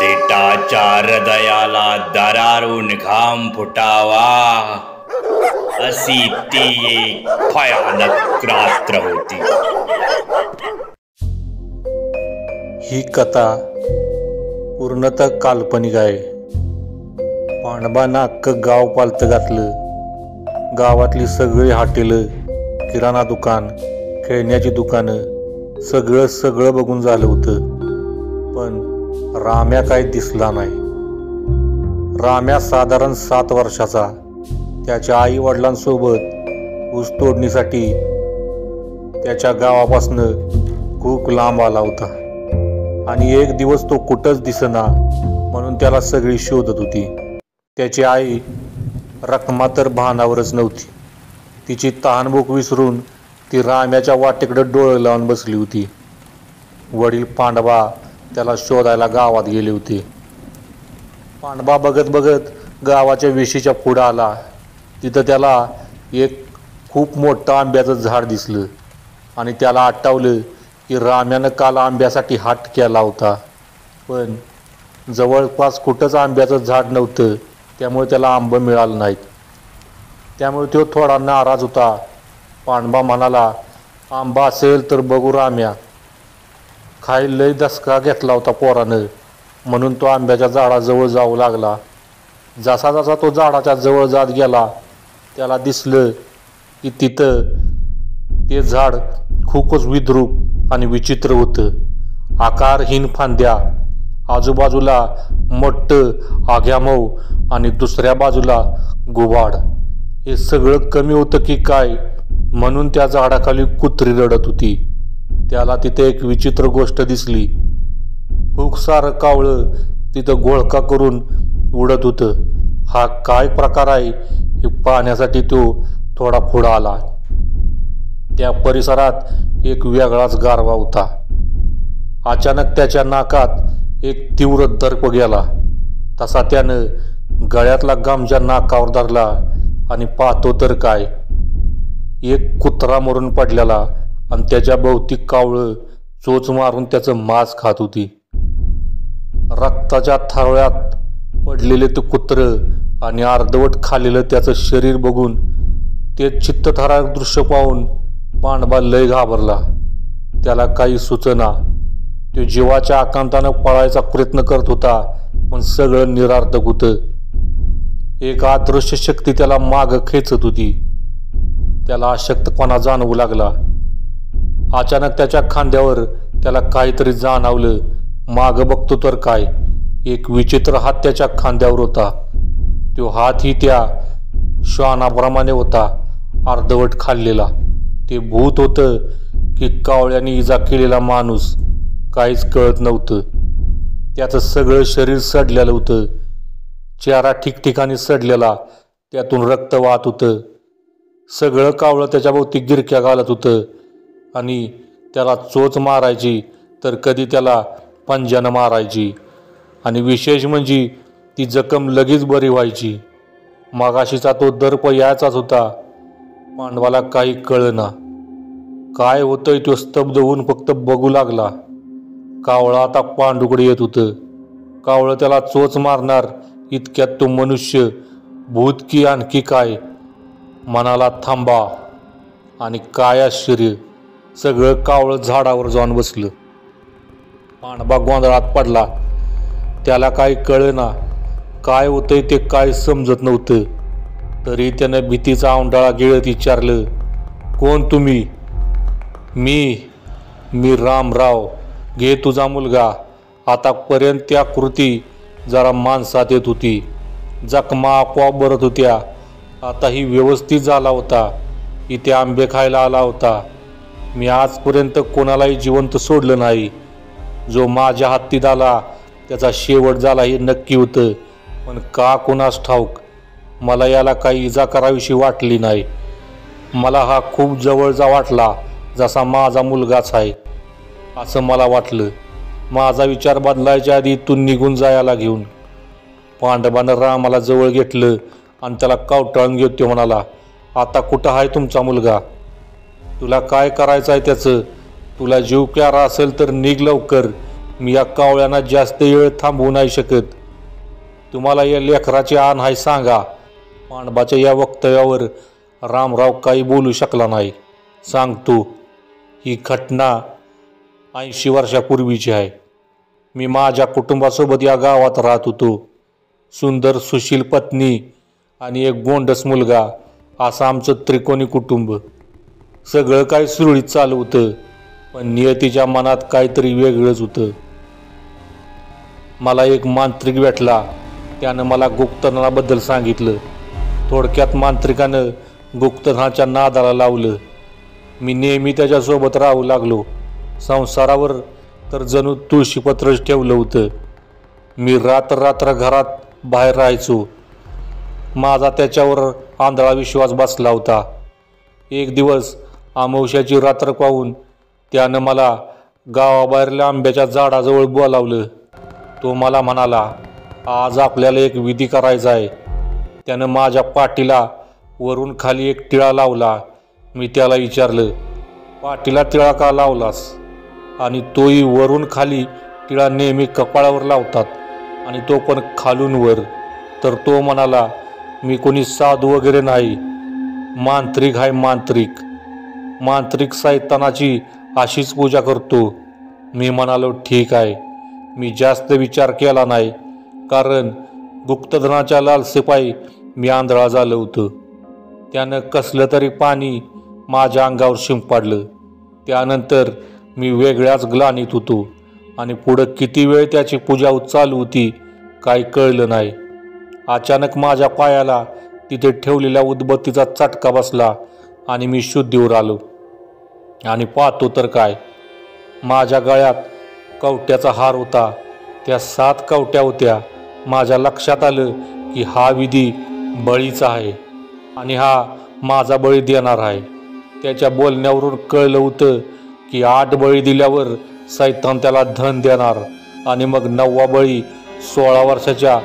देटाच्या हृदयाला दरारून घाम फुटावा अशी ती एक भयानक रात्र होती। ही कथा पूर्णतः काल्पनिक आहे। पांडवांना अख्खं गाव पालतं घातलं। गावातली सगळी हॉटेलं, किराणा दुकान, खेळण्याची दुकानं सगळं बघून झालं होतं, पण राम्या काही दिसला नाही। राम्या साधारण 7 वर्षाचा त्याच्या आई वडिलांसोबत ऊस तोडणीसाठी त्याच्या गावापासनं खूप लांब आला होता आणि एक दिवस तो कुठंच दिसेना म्हणून त्याला सगळी शोधत होती। त्याची आई रखमा तर भानावरच नव्हती। तिची तहानभूक विसरून ती राम्याच्या वाटेकडे डोळे लावून बसली होती। वडील पांडवा त्याला शोधायला गावात गेले होते। पांडवा बघत बघत गावाच्या वेशीच्या पुढे आला। तिथं त्याला एक खूप मोठं आंब्याचं झाड दिसलं आणि त्याला आठवलं की राम्यानं काल आंब्यासाठी हाट केला होता, पण जवळपास कुठंच आंब्याचं झाड नव्हतं, त्यामुळे त्याला आंबे मिळाले नाहीत। त्यामुळे तो थोडा नाराज होता। पांडवा म्हणाला, आंबा असेल तर बघू राम्या। खायला लय दसका घेतला होता पोरानं, म्हणून तो आंब्याच्या झाडाजवळ जाऊ लागला। जसा जसा तो झाडाच्या जवळ जात गेला त्याला दिसलं की तिथं ते झाड खूपच विद्रूप आणि विचित्र होतं। आकारहीन फांद्या, आजूबाजूला मोठं आग्यामऊ आणि दुसऱ्या बाजूला गुबाड। हे सगळं कमी होतं की काय म्हणून त्या झाडाखाली कुत्री रडत होती। त्याला तिथे एक विचित्र गोष्ट दिसली। खूप सारं कावळं तिथं घोळका करून उडत होतं। हा काय प्रकार आहे हे पाहण्यासाठी तो थोडा पुढं आला। त्या परिसरात एक वेगळाच गारवा होता। अचानक त्याच्या नाकात एक तीव्र दर्प गेला। तसा त्यानं गळ्यातला गामजा नाकावर धरला आणि पाहतो तर काय, एक कुत्रा मरून पडलेला आणि त्याच्या भोवती कावळं चोच मारून त्याचं मांस खात होती। रक्ताच्या थारोळ्यात पडलेले ते कुत्रं आणि अर्धवट खाल्लेलं त्याचं शरीर बघून, ते चित्तथरारक दृश्य पाहून पांडवा लय घाबरला। त्याला काही सुचना। तो जीवाच्या आकांतानं पळायचा प्रयत्न करत होता, पण सगळं निरार्थक होतं। एक अदृश्य शक्ती त्याला मागं खेचत होती। त्याला अशक्तपणा जाणवू लागला। अचानक त्याच्या खांद्यावर त्याला काहीतरी जाणवलं। मागं बघतो तर काय, एक विचित्र हात त्याच्या खांद्यावर होता। तो हातही त्या श्वानाप्रमाणे होता, अर्धवट खाल्लेला। ते भूत होतं की कावळ्याने इजा केलेला माणूस काहीच कळत नव्हतं। त्याचं सगळं शरीर सडलेलं होतं। चेहरा ठिकठिकाणी सडलेला, त्यातून रक्त वाहत होतं। सगळं कावळं त्याच्या भोवती गिरक्या घालत होतं आणि त्याला चोच मारायची तर कधी त्याला पंजानं मारायची, आणि विशेष म्हणजे ती जखम लगेच बरी व्हायची। मगाशीचा तो दर्प यायचाच होता। पांडवाला काही कळेना काय होतंय। तो स्तब्ध होऊन फक्त बघू लागला। कावळं आता पांडूकडे येत होतं। कावळं त्याला चोच मारणार इतक्यात तो मनुष्य, भूत की आणखी काय, म्हणाला थांबा, आणि काय आश्चर्य, सगळं कावळं झाडावर जाऊन बसलं। पांडवा गोंधळात पडला। त्याला काही कळेना काय होतंय, ते काय समजत नव्हतं। तरी त्यानं भीतीचा औंढाळा गिळत विचारलं, कोण तुम्ही? मी रामराव, घे तुझा मुलगा। आतापर्यंत त्या कृती जरा माणसात येत होती, जखमा आपोआप भरत होत्या, आता ही व्यवस्थित झाला होता। इथे आंबे खायला आला होता। मी आजपर्यंत कोणालाही जिवंत सोडलं नाही। जो माझ्या हातीत आला त्याचा शेवट झाला हे नक्की होतं, पण का कुणास ठाऊक मला याला काही इजा करावीशी वाटली नाही। मला हा खूप जवळचा वाटला, जसा माझा मुलगाच आहे असं मला वाटलं। माझा विचार बदलायच्या आधी तू निघून जायला घेऊन। पांडवानं रामाला जवळ घेतलं आणि त्याला कावटाळून घेत तो म्हणाला, आता कुठं आहे तुमचा मुलगा? तुला काय करायचं आहे त्याचं? तुला जीव प्यारा असेल तर निघ लवकर, मी या कावळ्यांना जास्त वेळ थांबवू नाही शकत. तुम्हाला या लेकराचे आण आहे सांगा. पांडवाच्या या वक्तव्यावर रामराव काही बोलू शकला नाही. सांगतो, ही घटना 80 वर्षापूर्वीची आहे. मी माझ्या कुटुंबासोबत या गावात राहत होतो. सुंदर सुशील पत्नी आणि एक गोंडस मुलगा असं आमचं त्रिकोणी कुटुंब. सगळं काही सुरळीत चालू होतं, पण नियतीच्या मनात काहीतरी वेगळंच होतं. मला एक मांत्रिक भेटला. त्यानं मला गुप्तधनाबद्दल सांगितलं. थोडक्यात मांत्रिकानं गुप्तधनाच्या नादाला लावलं. मी नेहमी त्याच्यासोबत राहू लागलो. संसारावर तर जणू तुळशीपत्रच ठेवलं होतं. मी रात्र घरात बाहेर राहायचो. माझा त्याच्यावर आंधळा विश्वास बसला होता. एक दिवस अमावस्याची रात्र पाहून त्यानं मला गावाबाहेरल्या आंब्याच्या झाडाजवळ बोलावलं. तो मला म्हणाला, आज आपल्याला एक विधी करायचा आहे. त्यानं माझ्या पाठीला वरून खाली एक टिळा लावला. मी त्याला विचारलं, पाठीला टिळा का लावलास? आणि तोही वरून खाली. टिळा नेहमी कपाळावर लावतात आणि तो पण खालून वर. तर तो म्हणाला, मी कोणी साधू वगैरे नाही, मांत्रिक आहे. मांत्रिक सैतानाची अशीच पूजा करतो. मी म्हणालो, ठीक आहे. मी जास्त विचार केला नाही, कारण गुप्तधनाच्या लालसेपायी मी आंधळा झालो होतो. त्यानं कसलं तरी पाणी माझ्या अंगावर शिंपडलं. त्यानंतर मी वेगळ्याच ग्लानीत होतो आणि पुढं किती वेळ त्याची पूजा चालू होती काही कळलं नाही. अचानक माझ्या पायाला तिथे ठेवलेल्या उदबत्तीचा चटका बसला आणि मी शुद्धीवर आलो. आणि पाहतो तर काय, माझ्या गळ्यात कवट्याचा हार होता. त्या 7 कवट्या होत्या. माझ्या लक्षात आलं की हा विधी बळीचा आहे आणि हा माझा बळी देणार आहे. त्याच्या बोलण्यावरून कळलं होतं की 8 बळी दिल्यावर सैतान त्याला धन देणार आणि मग 9वा बळी 16 वर्षाच्या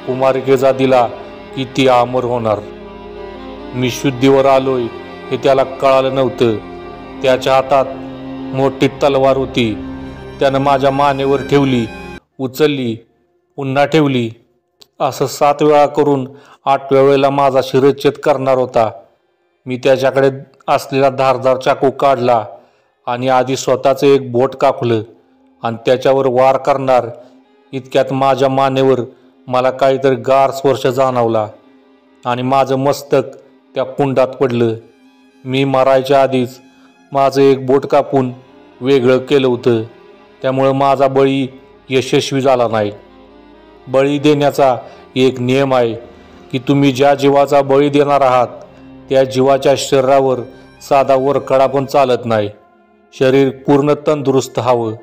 कुमारिकेचा दिला की ती अमर होणार. मी शुद्धीवर आलोय हे त्याला कळालं नव्हतं. त्याच्या हातात मोठी तलवार होती. त्यानं माझ्या मानेवर ठेवली, उचलली, पुन्हा ठेवली. असं 7 वेळा करून 8व्या वेळेला माझा शिरच्छेद करणार होता. मी त्याच्याकडे असलेला धारदार चाकू काढला आणि आधी स्वतःचं एक बोट कापलं आणि त्याच्यावर वार करणार इतक्यात माझ्या मानेवर मला काहीतरी गार स्पर्श जाणवला आणि माझं मस्तक त्या कुंडात पडलं. मी मरायच्या आधीच माझं एक बोट कापून वेगळं केलं होतं. त्यामुळं माझा बळी यशस्वी झाला नाही. बळी देण्याचा एक नियम आहे की तुम्ही ज्या जीवाचा बळी देणार आहात त्या जीवाच्या शरीरावर साधा वरकडा पण चालत नाही. शरीर पूर्ण तंदुरुस्त हवं.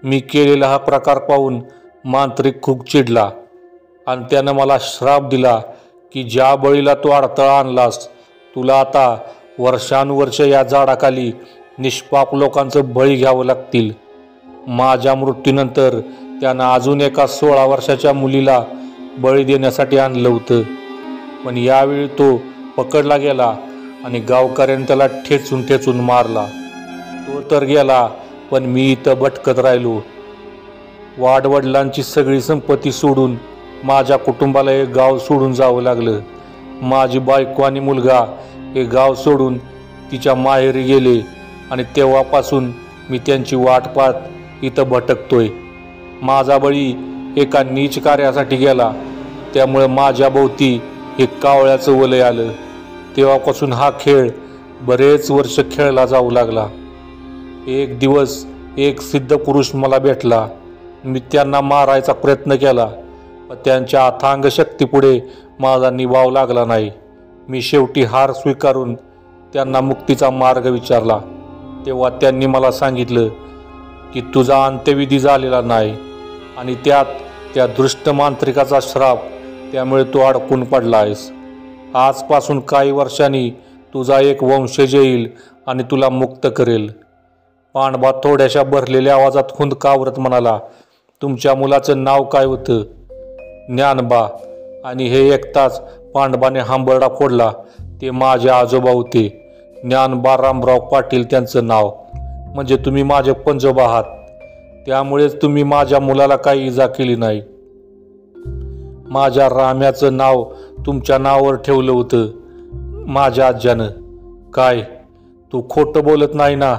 मी केलेला हा प्रकार पाहून मांत्रिक खूप चिडला आणि त्यानं मला श्राप दिला की ज्या बळीला तू अडथळा आणलास तुला आता वर्षानुवर्ष या झाडाखाली निष्पाप लोकांचं बळी घ्यावं लागतील. माझ्या मृत्यूनंतर त्यानं अजून एका 16 वर्षाच्या मुलीला बळी देण्यासाठी आणलं होतं. पण यावेळी तो पकडला गेला आणि गावकऱ्याने त्याला ठेचून मारला. तो तर गेला, पण मी इथं भटकत राहिलो. वाडवडिलांची सगळी संपत्ती सोडून माझ्या कुटुंबाला हे गाव सोडून जावं लागलं. माझी बायको आणि मुलगा हे गाव सोडून तिच्या माहेरी गेले आणि तेव्हापासून मी त्यांची वाट पाहत इथं भटकतोय. माझा बळी एका नीच कार्यासाठी गेला, त्यामुळे माझ्या भोवती एक कावळ्याचं वलय आलं. तेव्हापासून हा खेळ बरेच वर्ष खेळला जाऊ लागला. एक दिवस एक सिद्ध पुरुष मला भेटला. मी त्यांना मारायचा प्रयत्न केला, पण त्यांच्या अथांग शक्तीपुढे माझा निभाव लागला नाही. मी शेवटी हार स्वीकारून त्यांना मुक्तीचा मार्ग विचारला. तेव्हा त्यांनी मला सांगितलं की तुझा अंत्यविधी झालेला नाही आणि त्यात त्या दृष्ट मांत्रिकाचा श्राप, त्यामुळे तू अडकून पडला आहेस. आजपासून काही वर्षांनी तुझा एक वंशज येईल आणि तुला मुक्त करेल. पांडवा थोड्याशा भरलेल्या आवाजात हुंदकावरत म्हणाला, तुमच्या मुलाचं नाव काय होतं? ज्ञानबा. आणि हे ऐकताच पांडवाने हांबरडा फोडला. ते माझे आजोबा होते, ज्ञानबा रामराव पाटील त्यांचं नाव. म्हणजे तुम्ही माझे पंजोबा आहात. त्यामुळेच तुम्ही माझ्या मुलाला काही इजा केली नाही. माझ्या राम्याचं नाव तुमच्या नावावर ठेवलं होतं माझ्या आज्यानं. काय तू खोटं बोलत नाही ना?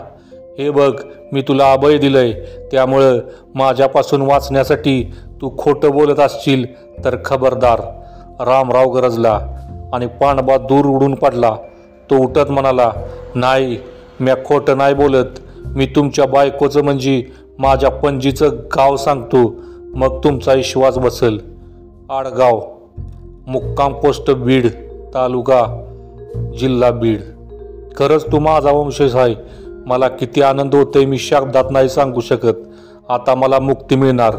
हे बघ, मी तुला अभय दिलंय, त्यामुळं माझ्यापासून वाचण्यासाठी तू खोटं बोलत असशील तर खबरदार. रामराव गरजला आणि पांडबा दूर उडून पडला. तो उठत म्हणाला, नाही, म्या खोटं नाही बोलत. मी तुमच्या बायकोचं म्हणजे माझ्या पणजीचं गाव सांगतो, मग तुमचा विश्वास बसल. आडगाव, मुक्काम पोस्ट बीड, तालुका जिल्हा बीड. खरंच तू माझा वंशज आहे. मला किती आनंद होतोय मी शब्दात नाही सांगू शकत. आता मला मुक्ती मिळणार.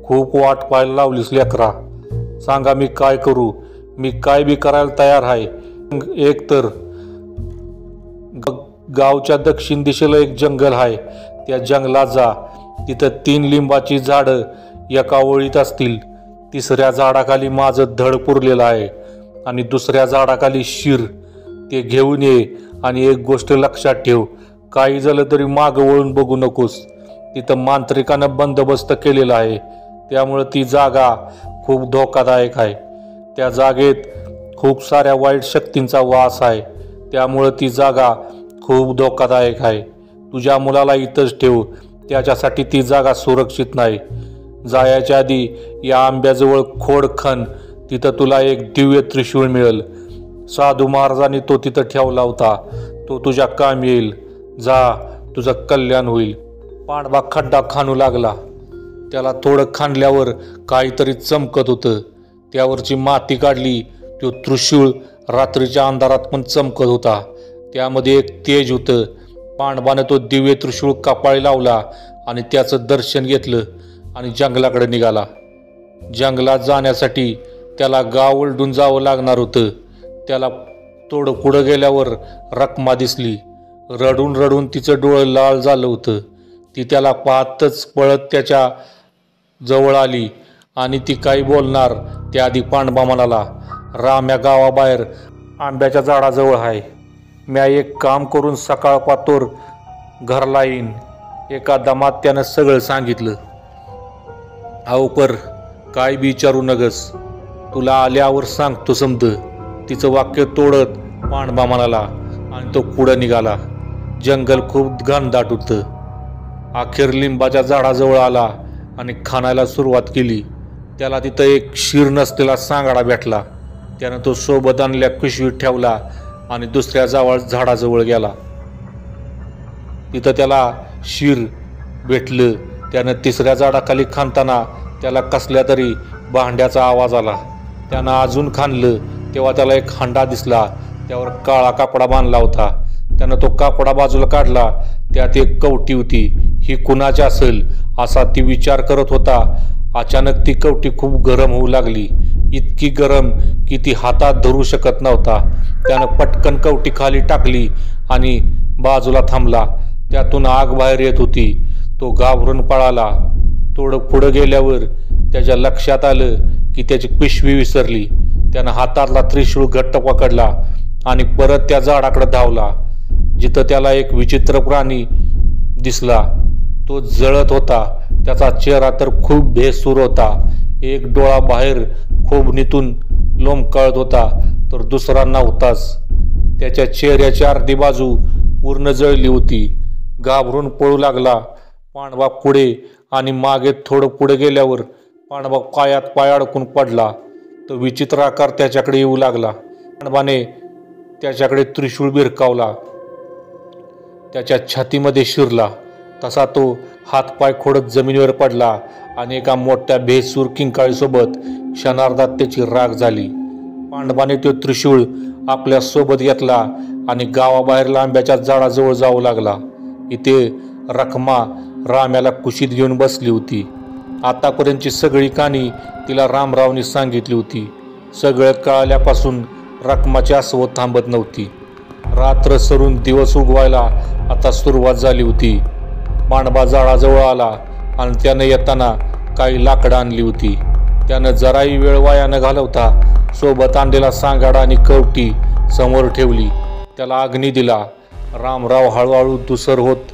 खूप वाट पाहायला लावलीस लेकरा. सांगा मी काय करू? मी काय बी करायला तयार आहे. एक तर गावच्या दक्षिण दिशेला एक जंगल आहे, त्या जंगलात जा. तिथं 3 लिंबाची झाडं एका ओळीत असतील. तिसऱ्या झाडाखाली माझं धड पुरलेलं आहे आणि दुसऱ्या झाडाखाली शिर. ते घेऊन ये आणि एक गोष्ट लक्षात ठेव, काही झालं तरी मागं वळून बघू नकोस. तिथं मांत्रिकानं बंदोबस्त केलेला आहे, त्यामुळं ती जागा खूप धोकादायक आहे. त्या जागेत खूप साऱ्या वाईट शक्तींचा वास आहे, त्यामुळं ती जागा खूप धोकादायक आहे. तुझ्या मुलाला इथंच ठेव, त्याच्यासाठी ती जागा सुरक्षित नाही. जायच्या आधी या आंब्याजवळ खोड खण, तिथं तुला एक दिव्य त्रिशूळ मिळेल. साधू महाराजांनी तो तिथं ठेवला होता, तो तुझ्या काम येईल. जा, तुझं कल्याण होईल. पांडवा खड्डा खाणू लागला. त्याला थोडं खाणल्यावर काहीतरी चमकत होतं. त्यावरची माती काढली. तो त्रिशूळ रात्रीच्या अंधारात पण चमकत होता. त्यामध्ये एक तेज होतं. पांडवानं तो दिव्य त्रिशूळ कपाळी लावला आणि त्याचं दर्शन घेतलं आणि जंगलाकडे निघाला. जंगलात जाण्यासाठी त्याला गाव ओलडून जावं लागणार होतं. त्याला थोडं पुढं गेल्यावर रखमा दिसली. रडून रडून तिचं डोळं लाल झालं होतं. ती त्याला पाहतच पळत त्याच्या जवळ आली आणि ती काही बोलणार त्याआधी पांडवा म्हणाला, राम्या गावाबाहेर आंब्याच्या झाडाजवळ आहे. म्या एक काम करून सकाळ पातोर घरला येईन. एका दमात त्यानं सगळं सांगितलं. अवपर काय बी विचारू नगस, तुला आल्यावर सांगतो समज. तिचं वाक्य तोडत पांडवा म्हणाला आणि तो पुढं निघाला. जंगल खूप घनदाट होतं. अखेर लिंबाच्या झाडाजवळ आला आणि खाण्याला सुरुवात केली. त्याला तिथं एक शिर नसलेला सांगाडा भेटला. त्यानं तो सोबत आणल्या पिशवीत ठेवला आणि दुसऱ्या झाडाजवळ गेला. तिथं त्याला शिर भेटलं. त्यानं तिसऱ्या झाडाखाली खाणताना त्याला कसल्या तरी भांड्याचा आवाज आला. त्यानं अजून खाणलं तेव्हा त्याला एक हांडा दिसला. त्यावर काळा कापडा बांधला होता. त्यानं तो कापडा बाजूला काढला. त्यात एक कवटी होती. ही कुणाची असेल असा ती विचार करत होता. अचानक ती कवटी खूप गरम होऊ लागली. इतकी गरम की ती हातात धरू शकत नव्हता. त्यानं पटकन कवटी खाली टाकली आणि बाजूला थांबला. त्यातून आग बाहेर येत होती. तो घाबरून पळाला. थोडं पुढं गेल्यावर त्याच्या लक्षात आलं की त्याची पिशवी विसरली. त्यानं हातातला त्रिशूळ घट्ट पकडला आणि परत त्या झाडाकडे धावला, जिथं त्याला एक विचित्र प्राणी दिसला. तो जळत होता. त्याचा चेहरा तर खूप भेसूर होता. एक डोळा बाहेर खोबणीतून लोंबकळत होता तर दुसरा नव्हताच. त्याच्या चेहऱ्याची अर्धी बाजू पूर्ण जळली होती. घाबरून पळू लागला. पांडवा पुढे आणि मागे थोडं पुढे गेल्यावर पांडवा पायात पाय अडकून पडला. तो विचित्र आकार त्याच्याकडे येऊ लागला. पांडवाने त्याच्याकडे त्रिशूळ भिरकावला. त्याच्या छातीमध्ये शिरला. तसा तो हातपाय खोडत जमिनीवर पडला आणि एका मोठ्या भेसूर किंकाळीसोबत क्षणार्धात त्याची राख झाली. पांडवाने तो त्रिशूळ आपल्या सोबत घेतला आणि गावाबाहेर आंब्याच्या झाडाजवळ जाऊ लागला. इथे रखमा राम्याला कुशीत घेऊन बसली होती. आतापर्यंतची सगळी कहाणी तिला रामरावनी सांगितली होती. सगळं कळाल्यापासून रखमाची अस्वत थांबत नव्हती. रात्र सरून दिवस उगवायला आता सुरुवात झाली होती. पांडवा झाडाजवळ आला आणि त्यानं येताना काही लाकडं आणली होती. त्यानं जराही वेळ वाया न घालवता सोबत आणलेला सांगाडा आणि कवटी समोर ठेवली. त्याला अग्नी दिला. रामराव हळूहळू धुसर होत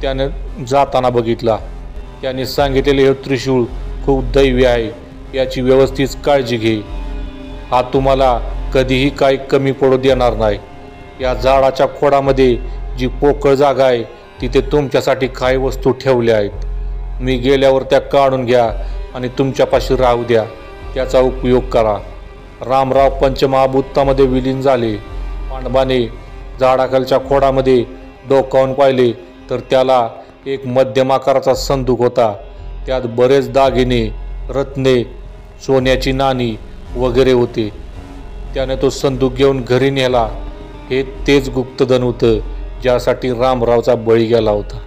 त्यानं जाताना बघितला. त्यांनी सांगितलेले हे त्रिशूळ खूप दैवी आहे, याची व्यवस्थित काळजी घे. हा तुम्हाला कधीही काही कमी पडू देणार नाही. या झाडाच्या खोडामध्ये जी पोकळ जागा आहे तिथे तुमच्यासाठी काही वस्तू ठेवल्या आहेत. मी गेल्यावर त्या काढून घ्या आणि तुमच्यापाशी राहू द्या. त्याचा उपयोग करा. रामराव पंचमहाभूतामध्ये विलीन झाले. पांडवाने झाडाखालच्या खोडामध्ये डोकावून पाहिले तर त्याला एक मध्यम आकाराचा संदूक होता. त्यात बरेच दागिने, रत्ने, सोन्याची नाणी वगैरे होते. त्याने तो संदूक घेऊन घरी नेला. हे तेच गुप्तधन होतं ज्यासाठी रामरावचा बळी गेला होता.